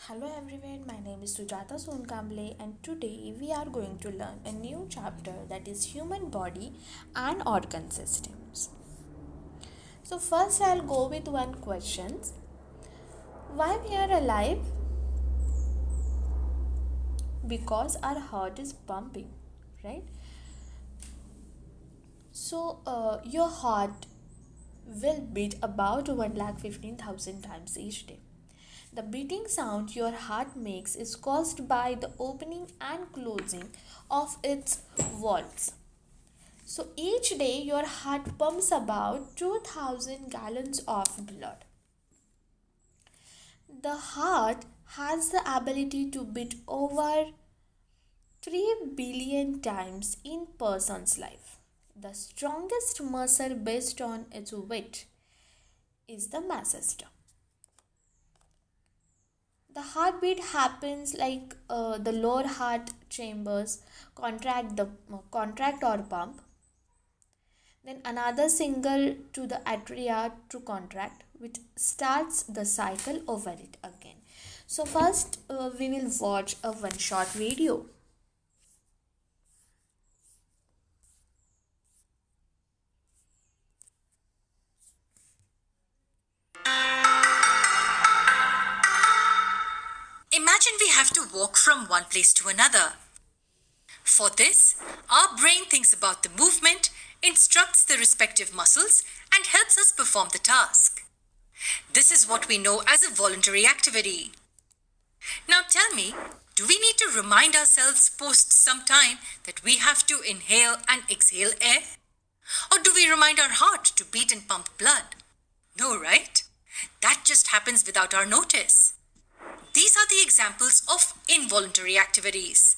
Hello everyone, my name is Sujata Sonkamble and today we are going to learn a new chapter that is human body and organ systems. So first I'll go with one question. Why we are alive? Because our heart is pumping, right? So your heart will beat about 1,15,000 times each day. The beating sound your heart makes is caused by the opening and closing of its valves. So each day your heart pumps about 2000 gallons of blood. The heart has the ability to beat over 3 billion times in person's life. The strongest muscle based on its weight is the masseter. The heartbeat happens like the lower heart chambers contract or pump, then another single to the atria to contract, which starts the cycle over it again. So first we will watch a one short video. Imagine we have to walk from one place to another. For this, our brain thinks about the movement, instructs the respective muscles, and helps us perform the task. This is what we know as a voluntary activity. Now tell me, do we need to remind ourselves post some time that we have to inhale and exhale air? Or do we remind our heart to beat and pump blood? No, right? That just happens without our notice. These are the examples of involuntary activities.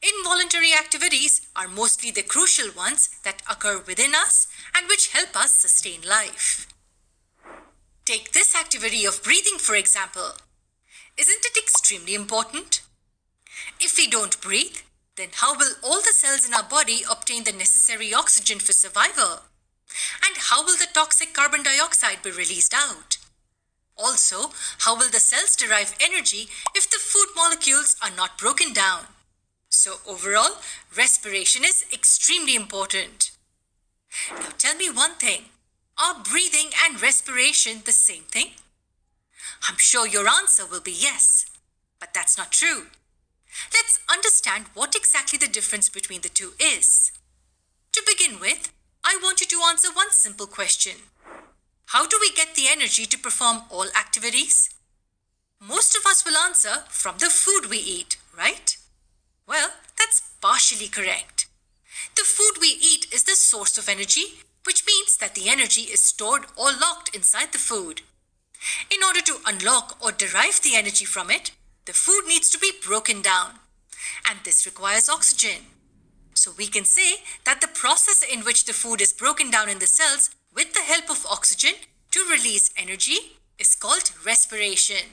Involuntary activities are mostly the crucial ones that occur within us and which help us sustain life. Take this activity of breathing, for example. Isn't it extremely important? If we don't breathe, then how will all the cells in our body obtain the necessary oxygen for survival? And how will the toxic carbon dioxide be released out? Also, how will the cells derive energy if the food molecules are not broken down? So overall, respiration is extremely important. Now tell me one thing. Are breathing and respiration the same thing? I'm sure your answer will be yes, but that's not true. Let's understand what exactly the difference between the two is. To begin with, I want you to answer one simple question. How do we get the energy to perform all activities? Most of us will answer from the food we eat, right? Well, that's partially correct. The food we eat is the source of energy, which means that the energy is stored or locked inside the food. In order to unlock or derive the energy from it, the food needs to be broken down, and this requires oxygen. So we can say that the process in which the food is broken down in the cells with the help of oxygen to release energy is called respiration.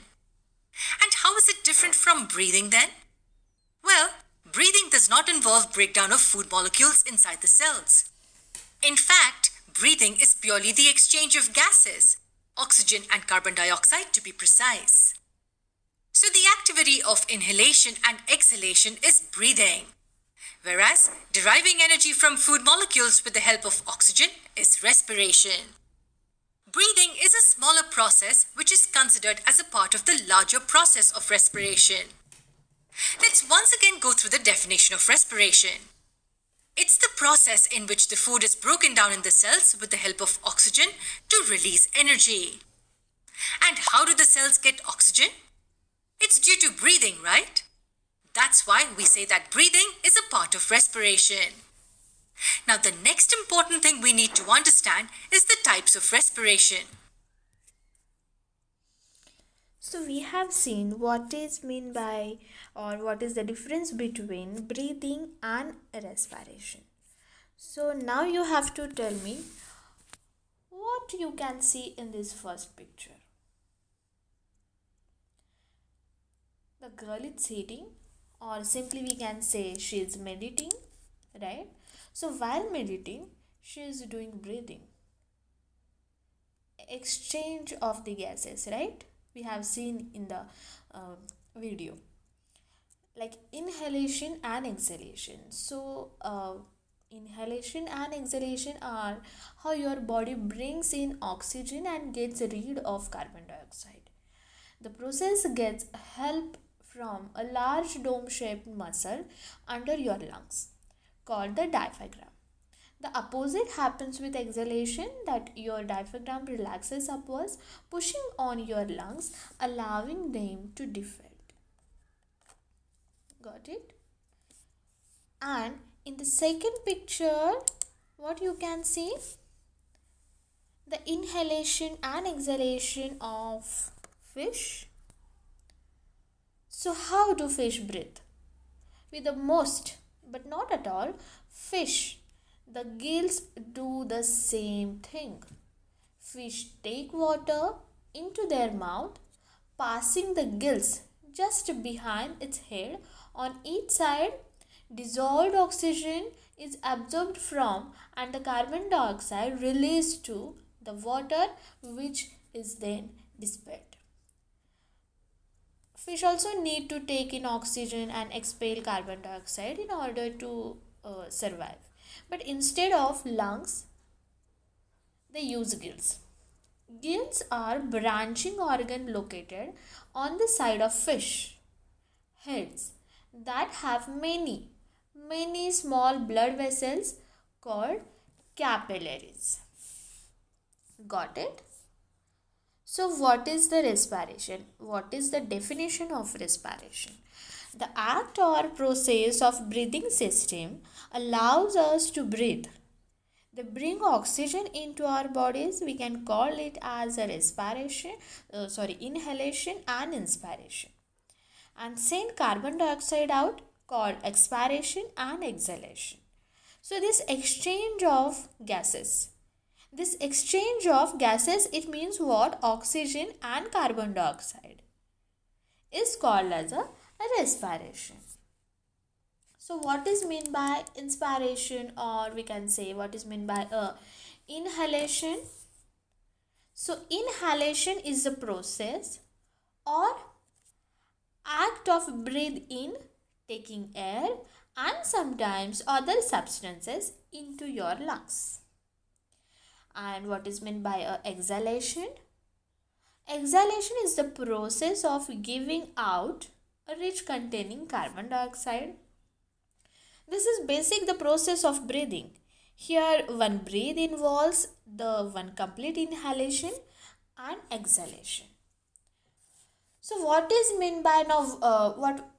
And how is it different from breathing then? Well, breathing does not involve breakdown of food molecules inside the cells. In fact, breathing is purely the exchange of gases, oxygen and carbon dioxide to be precise. So the activity of inhalation and exhalation is breathing, whereas deriving energy from food molecules with the help of oxygen is respiration. Breathing is a smaller process which is considered as a part of the larger process of respiration. Let's once again go through the definition of respiration. It's the process in which the food is broken down in the cells with the help of oxygen to release energy. And how do the cells get oxygen? It's due to breathing, right? That's why we say that breathing is a part of respiration. Now, the next important thing we need to understand is the types of respiration. So we have seen what is mean by or what is the difference between breathing and respiration. So now you have to tell me what you can see in this first picture. The girl is sitting, or simply we can say she is meditating, right? So while meditating, she is doing breathing, exchange of the gases, right? we have seen in the video, like inhalation and exhalation. So inhalation and exhalation are how your body brings in oxygen and gets rid of carbon dioxide. The process gets help from a large dome shaped muscle under your lungs called the diaphragm. The opposite happens with exhalation, that your diaphragm relaxes upwards, pushing on your lungs, allowing them to deflate. Got it? And in the second picture, what you can see, the inhalation and exhalation of fish. So how do fish breathe? With the most, but not at all, fish, the gills do the same thing. Fish take water into their mouth, passing the gills just behind its head. On each side, dissolved oxygen is absorbed from and the carbon dioxide released to the water, which is then dispelled. Fish also need to take in oxygen and expel carbon dioxide in order to survive. But instead of lungs, they use gills. Gills are branching organ located on the side of fish heads that have many small blood vessels called capillaries. Got it? So what is the respiration? What is the definition of respiration? The act or process of breathing system allows us to breathe. They bring oxygen into our bodies. We can call it as a inhalation and inspiration. And send carbon dioxide out, called expiration and exhalation. So this exchange of gases, it means what? Oxygen and carbon dioxide is called as a respiration. So what is meant by inspiration, or we can say what is meant by inhalation? So inhalation is the process or act of breathe in, taking air and sometimes other substances into your lungs. And what is meant by exhalation? Exhalation is the process of giving out a rich containing carbon dioxide. This is the process of breathing. Here one breath involves the one complete inhalation and exhalation. So what is meant by now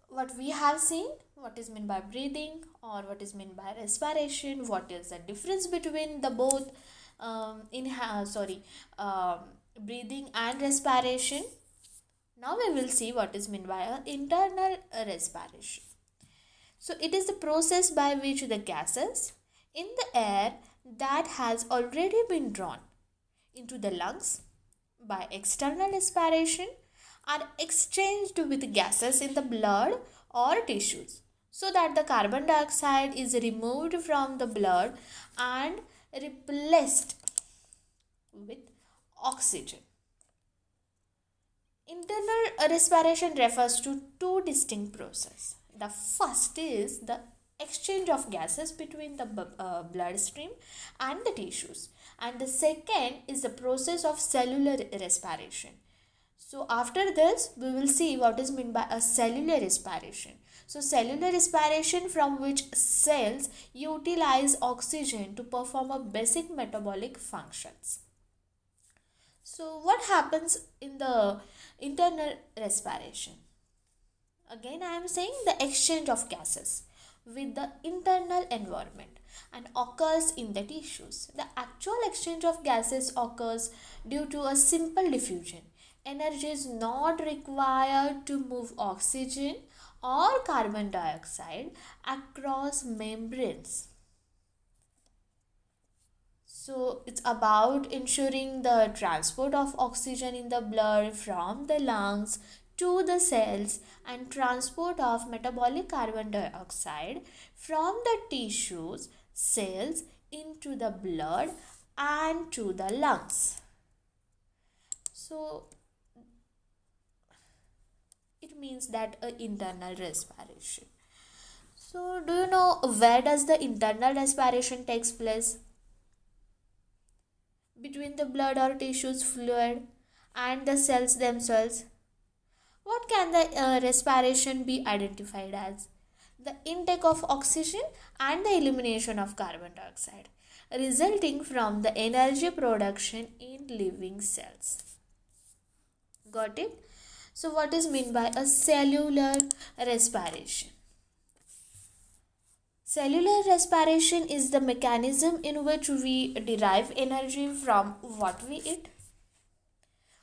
what we have seen? What is meant by breathing, or what is meant by respiration? What is the difference between the both breathing and respiration? Now we will see what is meant by internal respiration. So it is the process by which the gases in the air that has already been drawn into the lungs by external respiration are exchanged with gases in the blood or tissues, so that the carbon dioxide is removed from the blood and replaced with oxygen. Internal respiration refers to two distinct processes. The first is the exchange of gases between the bloodstream and the tissues, and the second is the process of cellular respiration. So after this we will see what is meant by a cellular respiration. So cellular respiration, from which cells utilize oxygen to perform a basic metabolic functions. So what happens in the internal respiration? Again I am saying the exchange of gases with the internal environment and occurs in the tissues. The actual exchange of gases occurs due to a simple diffusion. Energy is not required to move oxygen or carbon dioxide across membranes. So it's about ensuring the transport of oxygen in the blood from the lungs to the cells and transport of metabolic carbon dioxide from the tissues, cells into the blood and to the lungs. So It means that internal respiration. So do you know where does the internal respiration takes place? Between the blood or tissues fluid and the cells themselves. What can the respiration be identified as? The intake of oxygen and the elimination of carbon dioxide, resulting from the energy production in living cells. Got it? So what is meant by a cellular respiration? Cellular respiration is the mechanism in which we derive energy from what we eat.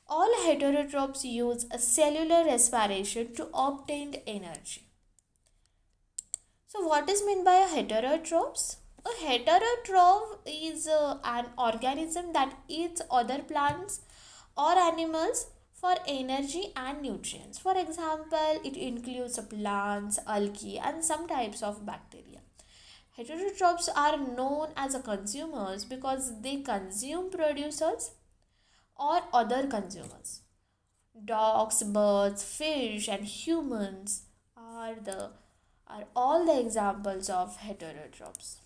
All heterotrophs use a cellular respiration to obtain energy. So what is meant by a heterotrophs? A heterotroph is an organism that eats other plants or animals for energy and nutrients. For example, it includes plants, algae, and some types of bacteria. Heterotrophs are known as consumers because they consume producers or other consumers. Dogs, birds, fish, and humans are all the examples of heterotrophs.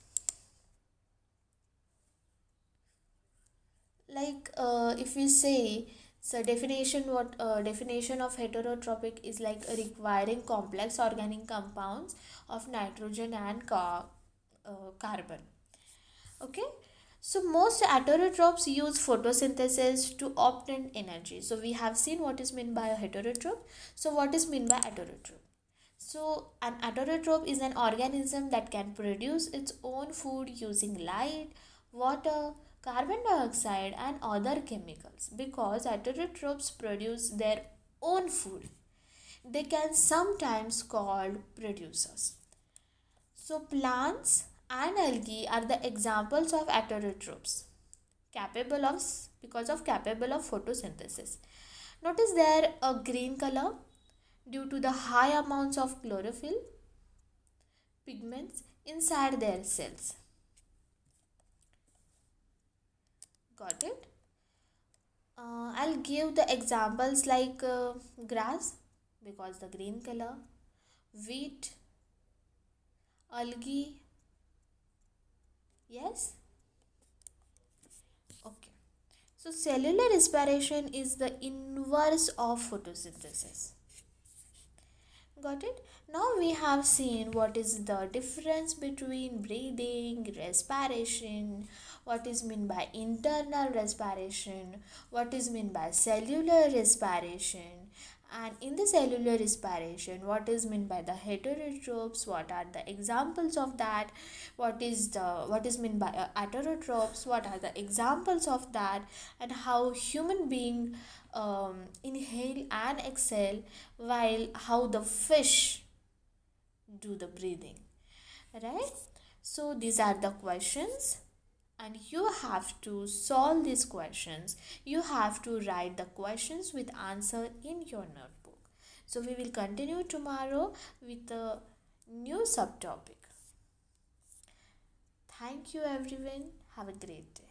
Like if we say, so definition of heterotrophic is like requiring complex organic compounds of nitrogen and carbon. Okay, so most heterotrophs use photosynthesis to obtain energy. So we have seen what is meant by a heterotroph. So what is meant by heterotroph? So an heterotroph is an organism that can produce its own food using light, water, carbon dioxide, and other chemicals. Because heterotrophs produce their own food, they can sometimes called producers. So plants and algae are the examples of heterotrophs capable of capable of photosynthesis. Notice there a green color due to the high amounts of chlorophyll pigments inside their cells. Got it? I'll give the examples like grass because the green color, wheat, algae. Yes? Okay. So cellular respiration is the inverse of photosynthesis. Got it? Now we have seen what is the difference between breathing, respiration, what is meant by internal respiration, what is meant by cellular respiration, and in the cellular respiration, what is meant by the heterotrophs, what are the examples of that, what is meant by heterotrophs, what are the examples of that, and how human being inhale and exhale, while how the fish do the breathing, right? So these are the questions, and you have to solve these questions. You have to write the questions with answer in your notebook. So we will continue tomorrow with a new subtopic. Thank you everyone. Have a great day.